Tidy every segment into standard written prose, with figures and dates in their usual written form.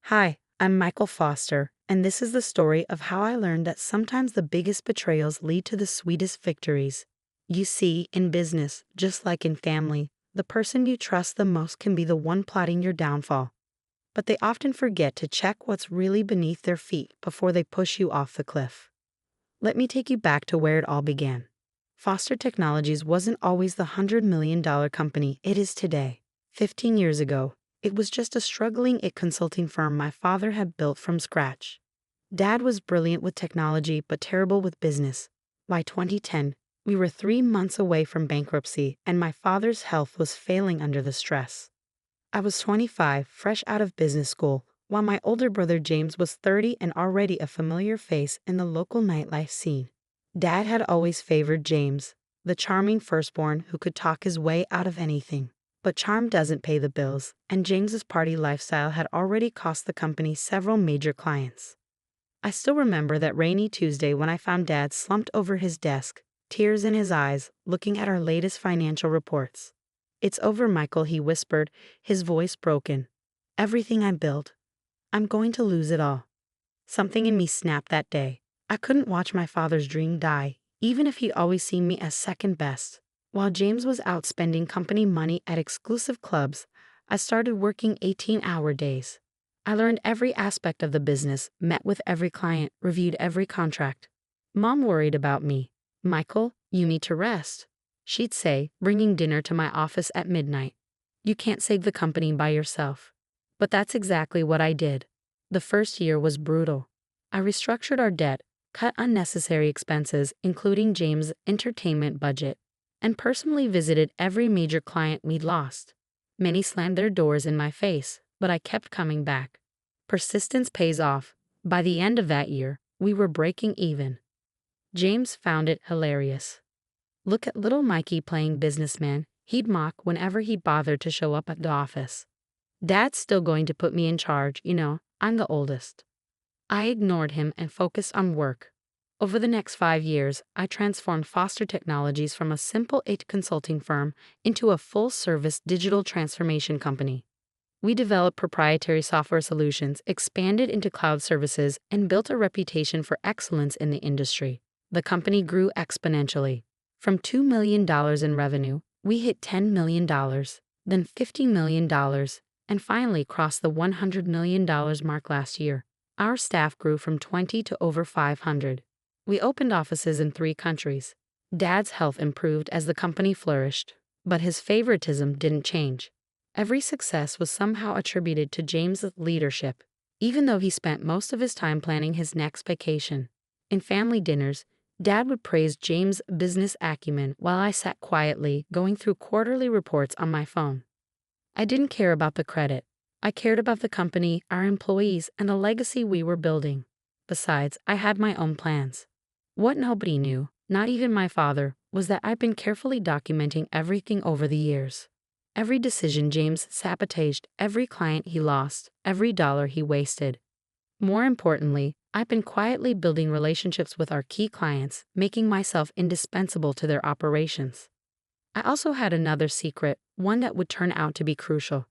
Hi, I'm Michael Foster, and this is the story of how I learned that sometimes the biggest betrayals lead to the sweetest victories. You see, in business, just like in family, the person you trust the most can be the one plotting your downfall. But they often forget to check what's really beneath their feet before they push you off the cliff. Let me take you back to where it all began. Foster Technologies wasn't always the $100 million company it is today. 15 years ago, it was just a struggling consulting firm my father had built from scratch. Dad was brilliant with technology but terrible with business. By 2010, we were 3 months away from bankruptcy, and my father's health was failing under the stress. I was 25, fresh out of business school, while my older brother James was 30 and already a familiar face in the local nightlife scene. Dad had always favored James, the charming firstborn who could talk his way out of anything. But charm doesn't pay the bills, and James's party lifestyle had already cost the company several major clients. I still remember that rainy Tuesday when I found Dad slumped over his desk, tears in his eyes, looking at our latest financial reports. "It's over, Michael," he whispered, his voice broken. "Everything I built. I'm going to lose it all." Something in me snapped that day. I couldn't watch my father's dream die, even if he'd always seen me as second best. While James was out spending company money at exclusive clubs, I started working 18-hour days. I learned every aspect of the business, met with every client, reviewed every contract. Mom worried about me. "Michael, you need to rest," she'd say, bringing dinner to my office at midnight. "You can't save the company by yourself." But that's exactly what I did. The first year was brutal. I restructured our debt, cut unnecessary expenses, including James' entertainment budget, and personally visited every major client we'd lost. Many slammed their doors in my face, but I kept coming back. Persistence pays off. By the end of that year, we were breaking even. James found it hilarious. "Look at little Mikey playing businessman," he'd mock whenever he bothered to show up at the office. "Dad's still going to put me in charge, I'm the oldest." I ignored him and focused on work. Over the next 5 years, I transformed Foster Technologies from a simple consulting firm into a full-service digital transformation company. We developed proprietary software solutions, expanded into cloud services, and built a reputation for excellence in the industry. The company grew exponentially. From $2 million in revenue, we hit $10 million, then $50 million, and finally crossed the $100 million mark last year. Our staff grew from 20 to over 500. We opened offices in 3 countries. Dad's health improved as the company flourished, but his favoritism didn't change. Every success was somehow attributed to James's leadership, even though he spent most of his time planning his next vacation. In family dinners, Dad would praise James' business acumen while I sat quietly going through quarterly reports on my phone. I didn't care about the credit. I cared about the company, our employees, and the legacy we were building. Besides, I had my own plans. What nobody knew, not even my father, was that I'd been carefully documenting everything over the years. Every decision James sabotaged, every client he lost, every dollar he wasted. More importantly, I've been quietly building relationships with our key clients, making myself indispensable to their operations. I also had another secret, one that would turn out to be crucial.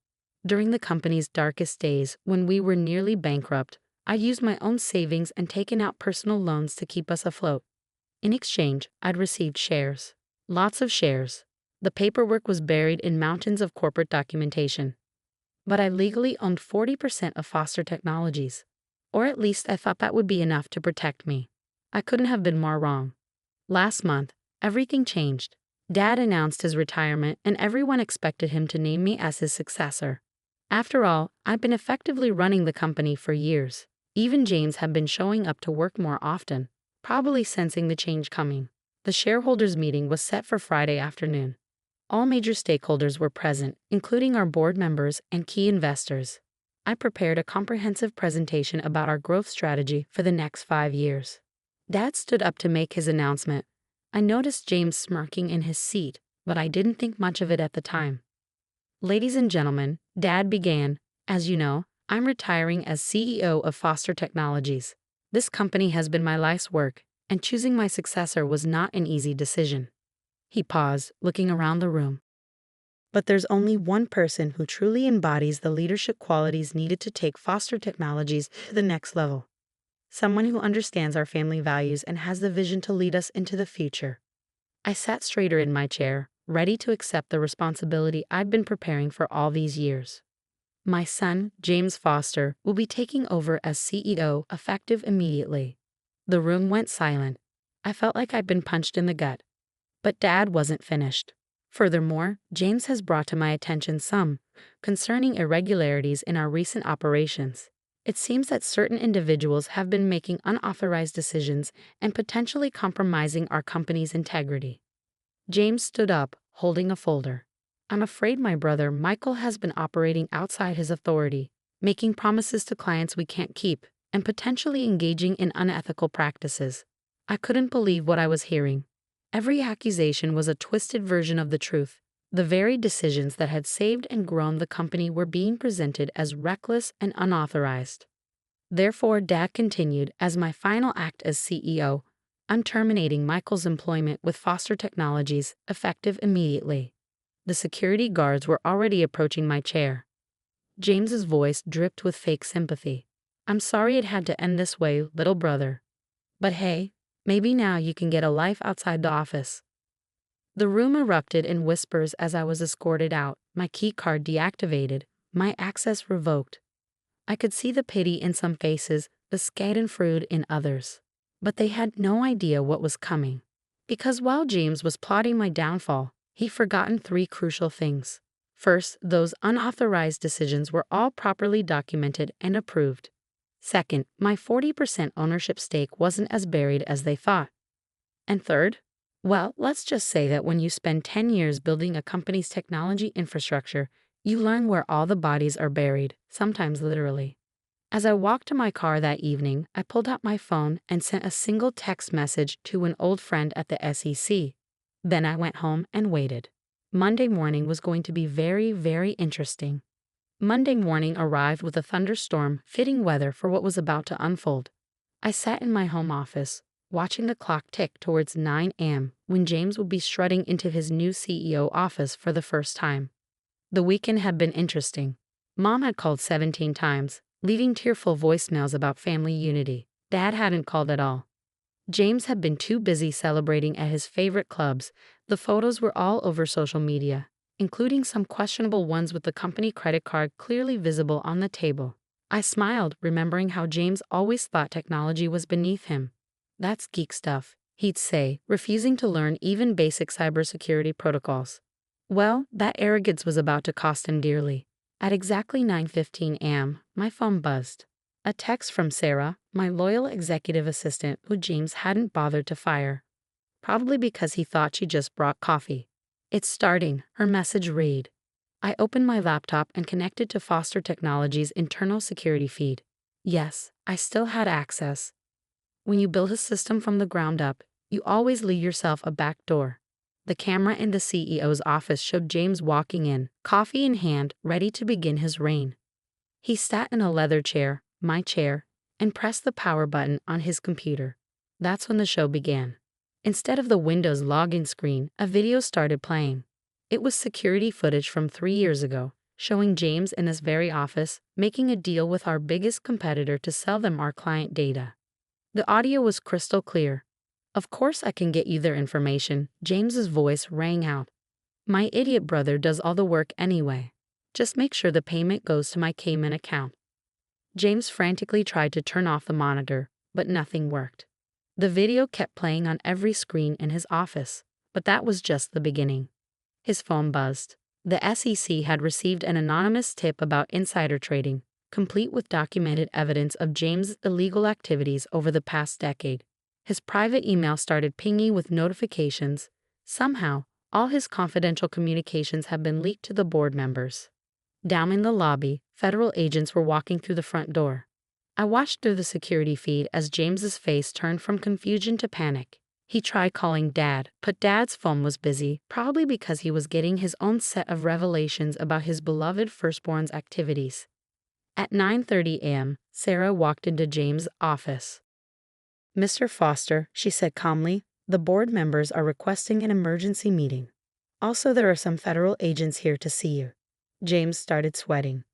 During the company's darkest days, when we were nearly bankrupt, I used my own savings and taken out personal loans to keep us afloat. In exchange, I'd received shares. Lots of shares. The paperwork was buried in mountains of corporate documentation. But I legally owned 40% of Foster Technologies. Or at least I thought that would be enough to protect me. I couldn't have been more wrong. Last month, everything changed. Dad announced his retirement, and everyone expected him to name me as his successor. After all, I've been effectively running the company for years. Even James had been showing up to work more often, probably sensing the change coming. The shareholders' meeting was set for Friday afternoon. All major stakeholders were present, including our board members and key investors. I prepared a comprehensive presentation about our growth strategy for the next 5 years. Dad stood up to make his announcement. I noticed James smirking in his seat, but I didn't think much of it at the time. "Ladies and gentlemen," Dad began, "as you know, I'm retiring as CEO of Foster Technologies. This company has been my life's work, and choosing my successor was not an easy decision." He paused, looking around the room. But there's only one person who truly embodies the leadership qualities needed to take Foster Technologies to the next level. Someone who understands our family values and has the vision to lead us into the future. I sat straighter in my chair, ready to accept the responsibility I'd been preparing for all these years. My son, James Foster, will be taking over as CEO effective immediately. The room went silent. I felt like I'd been punched in the gut. But Dad wasn't finished. Furthermore, James has brought to my attention some concerning irregularities in our recent operations. It seems that certain individuals have been making unauthorized decisions and potentially compromising our company's integrity. James stood up, holding a folder. I'm afraid my brother Michael has been operating outside his authority, making promises to clients we can't keep, and potentially engaging in unethical practices. I couldn't believe what I was hearing. Every accusation was a twisted version of the truth. The very decisions that had saved and grown the company were being presented as reckless and unauthorized. Therefore, Dad continued, as my final act as CEO, I'm terminating Michael's employment with Foster Technologies, effective immediately. The security guards were already approaching my chair. James's voice dripped with fake sympathy. I'm sorry it had to end this way, little brother. But hey, maybe now you can get a life outside the office. The room erupted in whispers as I was escorted out, my key card deactivated, my access revoked. I could see the pity in some faces, the schadenfreude in others. But they had no idea what was coming. Because while James was plotting my downfall, he'd forgotten three crucial things. First, those unauthorized decisions were all properly documented and approved. Second, my 40% ownership stake wasn't as buried as they thought. And third, well, let's just say that when you spend 10 years building a company's technology infrastructure, you learn where all the bodies are buried, sometimes literally. As I walked to my car that evening, I pulled out my phone and sent a single text message to an old friend at the SEC. Then I went home and waited. Monday morning was going to be very, very interesting. Monday morning arrived with a thunderstorm, fitting weather for what was about to unfold. I sat in my home office, watching the clock tick towards 9 a.m. when James would be strutting into his new CEO office for the first time. The weekend had been interesting. Mom had called 17 times, leaving tearful voicemails about family unity. Dad hadn't called at all. James had been too busy celebrating at his favorite clubs. The photos were all over social media, including some questionable ones with the company credit card clearly visible on the table. I smiled, remembering how James always thought technology was beneath him. That's geek stuff, he'd say, refusing to learn even basic cybersecurity protocols. Well, that arrogance was about to cost him dearly. At exactly 9:15 a.m., my phone buzzed. A text from Sarah, my loyal executive assistant who James hadn't bothered to fire. Probably because he thought she just brought coffee. It's starting, her message read. I opened my laptop and connected to Foster Technologies' internal security feed. Yes, I still had access. When you build a system from the ground up, you always leave yourself a back door. The camera in the CEO's office showed James walking in, coffee in hand, ready to begin his reign. He sat in a leather chair, my chair, and pressed the power button on his computer. That's when the show began. Instead of the Windows login screen, a video started playing. It was security footage from 3 years ago, showing James in this very office, making a deal with our biggest competitor to sell them our client data. The audio was crystal clear. Of course I can get you their information, James's voice rang out. My idiot brother does all the work anyway. Just make sure the payment goes to my Cayman account. James frantically tried to turn off the monitor, but nothing worked. The video kept playing on every screen in his office, but that was just the beginning. His phone buzzed. The SEC had received an anonymous tip about insider trading, complete with documented evidence of James' illegal activities over the past decade. His private email started pinging with notifications. Somehow, all his confidential communications had been leaked to the board members. Down in the lobby, federal agents were walking through the front door. I watched through the security feed as James's face turned from confusion to panic. He tried calling Dad, but Dad's phone was busy, probably because he was getting his own set of revelations about his beloved firstborn's activities. At 9:30 a.m., Sarah walked into James' office. Mr. Foster, she said calmly, the board members are requesting an emergency meeting. Also, there are some federal agents here to see you. James started sweating.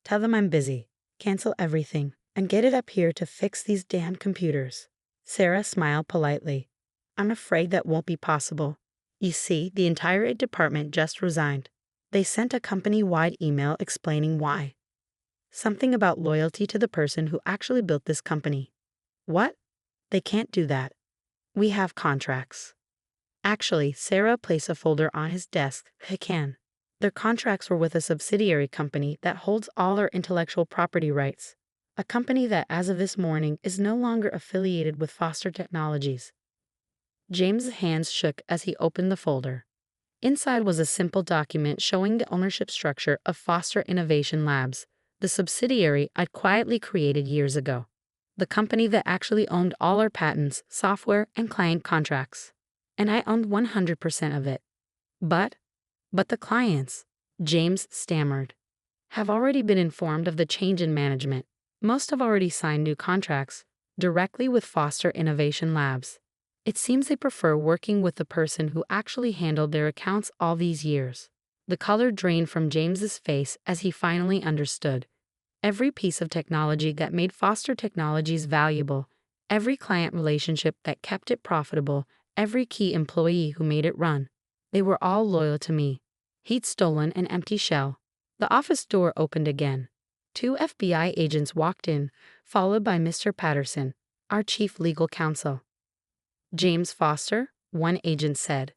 Tell them I'm busy. Cancel everything and get it up here to fix these damn computers. Sarah smiled politely. I'm afraid that won't be possible. You see, the entire department just resigned. They sent a company-wide email explaining why. Something about loyalty to the person who actually built this company. What? They can't do that. We have contracts. Actually, Sarah placed a folder on his desk. They can. Their contracts were with a subsidiary company that holds all our intellectual property rights. A company that, as of this morning, is no longer affiliated with Foster Technologies. James's hands shook as he opened the folder. Inside was a simple document showing the ownership structure of Foster Innovation Labs, the subsidiary I'd quietly created years ago. The company that actually owned all our patents, software, and client contracts. And I owned 100% of it. But the clients, James stammered, have already been informed of the change in management. Most have already signed new contracts directly with Foster Innovation Labs. It seems they prefer working with the person who actually handled their accounts all these years. The color drained from James's face as he finally understood. Every piece of technology that made Foster Technologies valuable, every client relationship that kept it profitable, every key employee who made it run. They were all loyal to me. He'd stolen an empty shell. The office door opened again. 2 FBI agents walked in, followed by Mr. Patterson, our chief legal counsel. James Foster, one agent said,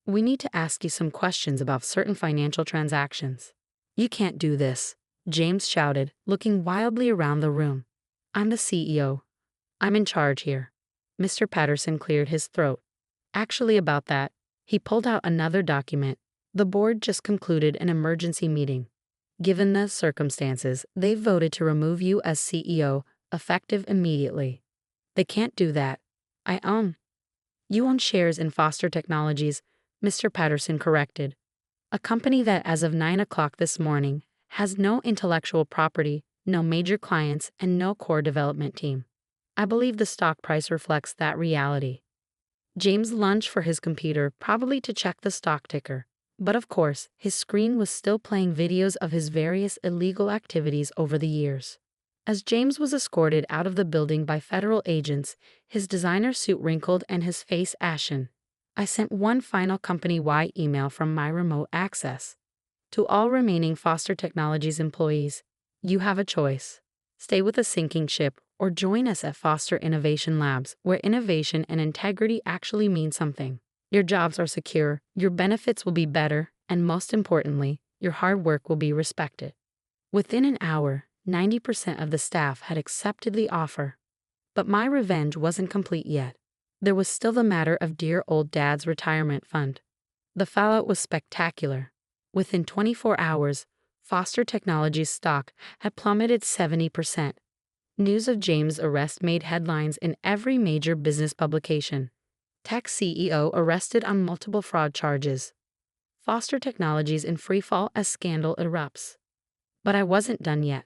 we need to ask you some questions about certain financial transactions. You can't do this, James shouted, looking wildly around the room. I'm the CEO. I'm in charge here. Mr. Patterson cleared his throat. Actually, about that, he pulled out another document. The board just concluded an emergency meeting. Given the circumstances, they voted to remove you as CEO, effective immediately. They can't do that. You own shares in Foster Technologies, Mr. Patterson corrected. A company that, as of 9 o'clock this morning, has no intellectual property, no major clients, and no core development team. I believe the stock price reflects that reality. James lunged for his computer, probably to check the stock ticker. But of course, his screen was still playing videos of his various illegal activities over the years. As James was escorted out of the building by federal agents, his designer suit wrinkled and his face ashen, I sent one final company-wide email from my remote access. To all remaining Foster Technologies employees, you have a choice. Stay with a sinking ship or join us at Foster Innovation Labs, where innovation and integrity actually mean something. Your jobs are secure, your benefits will be better, and most importantly, your hard work will be respected. Within an hour, 90% of the staff had accepted the offer. But my revenge wasn't complete yet. There was still the matter of dear old Dad's retirement fund. The fallout was spectacular. Within 24 hours, Foster Technologies stock had plummeted 70%. News of James' arrest made headlines in every major business publication. Tech CEO arrested on multiple fraud charges. Foster Technologies in freefall as scandal erupts. But I wasn't done yet.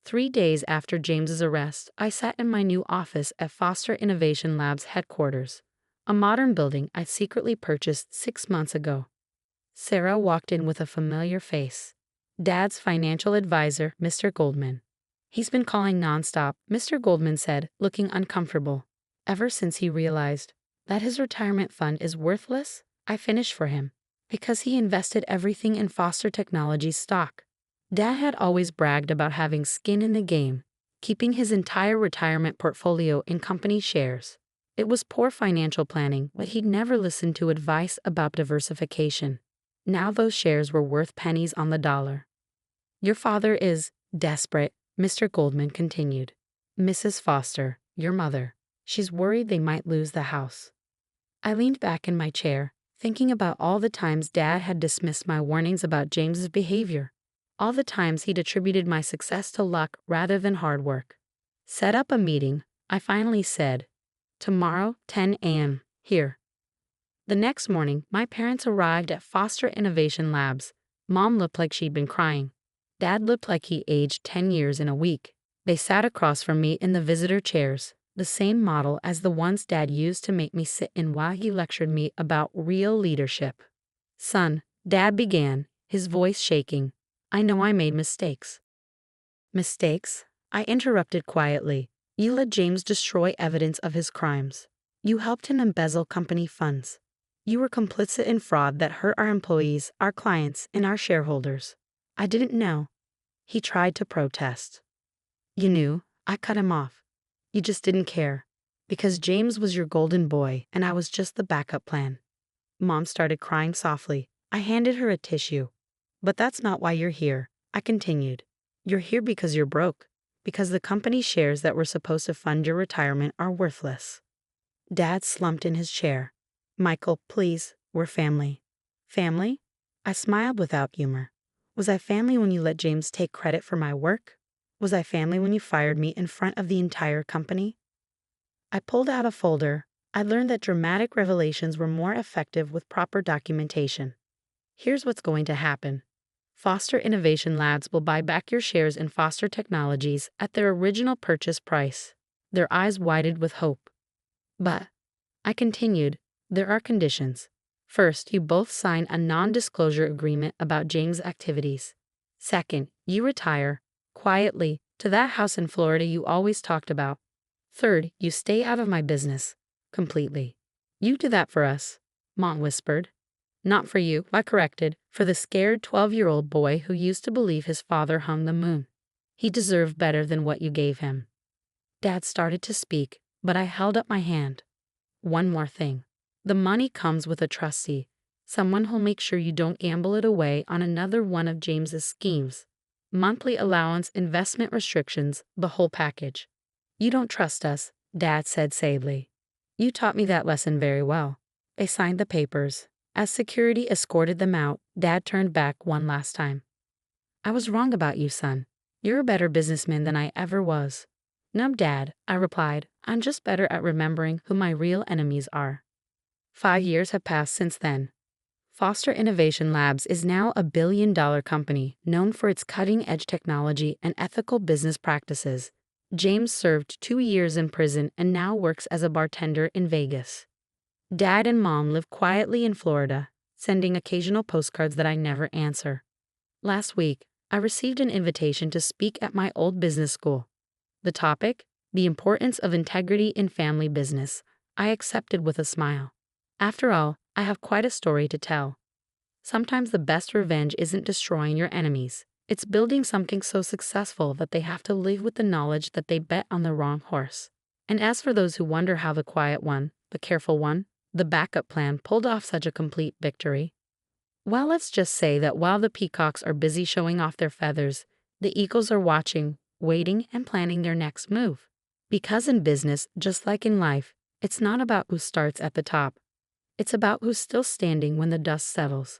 3 days after James's arrest, I sat in my new office at Foster Innovation Labs headquarters, a modern building I secretly purchased 6 months ago. Sarah walked in with a familiar face. Dad's financial advisor, Mr. Goldman. He's been calling nonstop, Mr. Goldman said, looking uncomfortable. Ever since he realized that his retirement fund is worthless, I finished for him, because he invested everything in Foster Technologies stock. Dad had always bragged about having skin in the game, keeping his entire retirement portfolio in company shares. It was poor financial planning, but he'd never listened to advice about diversification. Now those shares were worth pennies on the dollar. Your father is desperate, Mr. Goldman continued. Mrs. Foster, your mother, she's worried they might lose the house. I leaned back in my chair, thinking about all the times Dad had dismissed my warnings about James's behavior. All the times he'd attributed my success to luck rather than hard work. Set up a meeting, I finally said. Tomorrow, 10 a.m., here. The next morning, my parents arrived at Foster Innovation Labs. Mom looked like she'd been crying. Dad looked like he aged 10 years in a week. They sat across from me in the visitor chairs, the same model as the ones Dad used to make me sit in while he lectured me about real leadership. Son, Dad began, his voice shaking. I know I made mistakes. Mistakes? I interrupted quietly. You let James destroy evidence of his crimes. You helped him embezzle company funds. You were complicit in fraud that hurt our employees, our clients, and our shareholders. I didn't know. He tried to protest. You knew. I cut him off. You just didn't care. Because James was your golden boy and I was just the backup plan. Mom started crying softly. I handed her a tissue. But that's not why you're here, I continued. You're here because you're broke. Because the company shares that were supposed to fund your retirement are worthless. Dad slumped in his chair. Michael, please, we're family. Family? I smiled without humor. Was I family when you let James take credit for my work? Was I family when you fired me in front of the entire company? I pulled out a folder. I learned that dramatic revelations were more effective with proper documentation. Here's what's going to happen. Foster Innovation Labs will buy back your shares in Foster Technologies at their original purchase price. Their eyes widened with hope. But, I continued, there are conditions. First, you both sign a non-disclosure agreement about James' activities. Second, you retire, quietly, to that house in Florida you always talked about. Third, you stay out of my business. Completely. You do that for us, Mom whispered. Not for you, I corrected, for the scared 12-year-old boy who used to believe his father hung the moon. He deserved better than what you gave him. Dad started to speak, but I held up my hand. One more thing. The money comes with a trustee, someone who'll make sure you don't gamble it away on another one of James's schemes. Monthly allowance, investment restrictions, the whole package. You don't trust us, Dad said sadly. You taught me that lesson very well. They signed the papers. As security escorted them out, Dad turned back one last time. I was wrong about you, son. You're a better businessman than I ever was. No, Dad, I replied. I'm just better at remembering who my real enemies are. 5 years have passed since then. Foster Innovation Labs is now a billion-dollar company known for its cutting-edge technology and ethical business practices. James served 2 years in prison and now works as a bartender in Vegas. Dad and Mom live quietly in Florida, sending occasional postcards that I never answer. Last week, I received an invitation to speak at my old business school. The topic? The importance of integrity in family business. I accepted with a smile. After all, I have quite a story to tell. Sometimes the best revenge isn't destroying your enemies. It's building something so successful that they have to live with the knowledge that they bet on the wrong horse. And as for those who wonder how the quiet one, the careful one, the backup plan pulled off such a complete victory, well, let's just say that while the peacocks are busy showing off their feathers, the eagles are watching, waiting, and planning their next move. Because in business, just like in life, it's not about who starts at the top. It's about who's still standing when the dust settles.